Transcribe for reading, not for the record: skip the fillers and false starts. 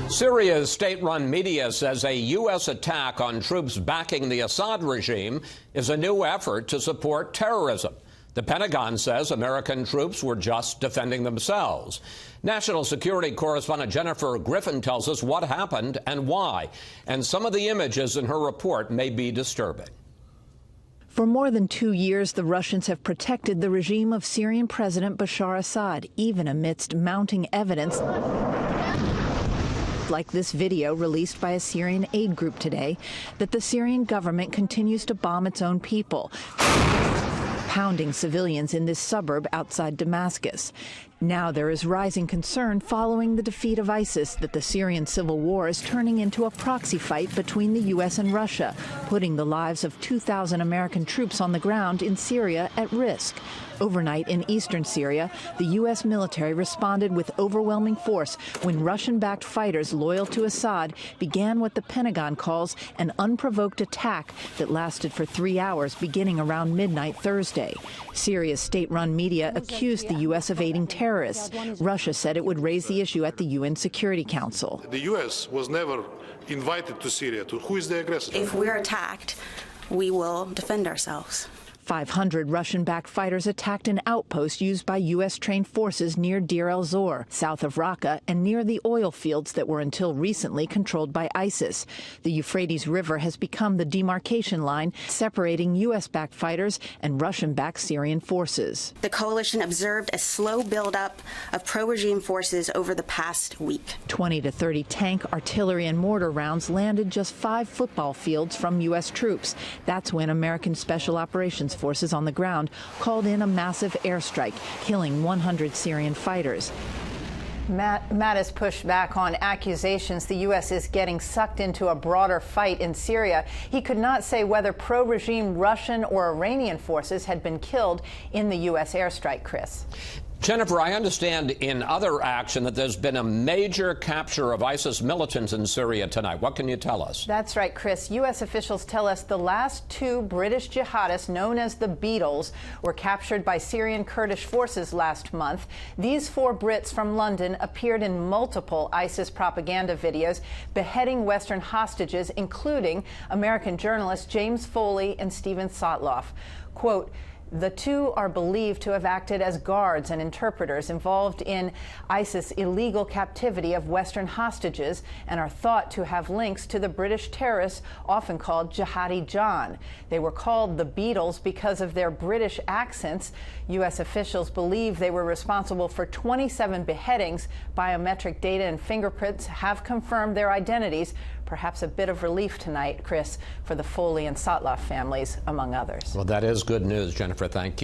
Syria's state-run media says a U.S. attack on troops backing the Assad regime is a new effort to support terrorism. The Pentagon says American troops were just defending themselves. National security correspondent Jennifer Griffin tells us what happened and why. And some of the images in her report may be disturbing. For more than 2 years, the Russians have protected the regime of Syrian President Bashar Assad, even amidst mounting evidence like this video released by a Syrian aid group today that the Syrian government continues to bomb its own people, pounding civilians in this suburb outside Damascus. Now there is rising concern following the defeat of ISIS that the Syrian civil war is turning into a proxy fight between the U.S. and Russia, putting the lives of 2,000 American troops on the ground in Syria at risk. Overnight in eastern Syria, the U.S. military responded with overwhelming force when Russian-backed fighters loyal to Assad began what the Pentagon calls an unprovoked attack that lasted for 3 hours beginning around midnight Thursday. Syria's state-run media accused the U.S. of aiding terrorists. Russia said it would raise the issue at the UN Security Council. The U.S. was never invited to Syria. Who is the aggressor? If we're attacked, we will defend ourselves. 500 Russian-backed fighters attacked an outpost used by U.S.-trained forces near Deir el-Zor, south of Raqqa, and near the oil fields that were until recently controlled by ISIS. The Euphrates River has become the demarcation line separating U.S.-backed fighters and Russian-backed Syrian forces. The coalition observed a slow buildup of pro-regime forces over the past week. 20 to 30 tank, artillery, and mortar rounds landed just 5 football fields from U.S. troops. That's when American Special Operations forces on the ground called in a massive airstrike, killing 100 Syrian fighters. Mattis pushed back on accusations the U.S. is getting sucked into a broader fight in Syria. He could not say whether pro-regime Russian or Iranian forces had been killed in the U.S. airstrike, Chris. Jennifer, I understand in other action that there's been a major capture of ISIS militants in Syria tonight. What can you tell us? That's right, Chris. U.S. officials tell us the last 2 British jihadists, known as the Beatles, were captured by Syrian Kurdish forces last month. These 4 Brits from London appeared in multiple ISIS propaganda videos, beheading Western hostages, including American journalists James Foley and Stephen Sotloff. Quote, "The 2 are believed to have acted as guards and interpreters involved in ISIS' illegal captivity of Western hostages and are thought to have links to the British terrorists often called Jihadi John. They were called the Beatles because of their British accents. U.S. officials believe they were responsible for 27 beheadings. Biometric data and fingerprints have confirmed their identities. Perhaps a bit of relief tonight, Chris, for the Foley and Sotloff families, among others." Well, that is good news, Jennifer. Thank you.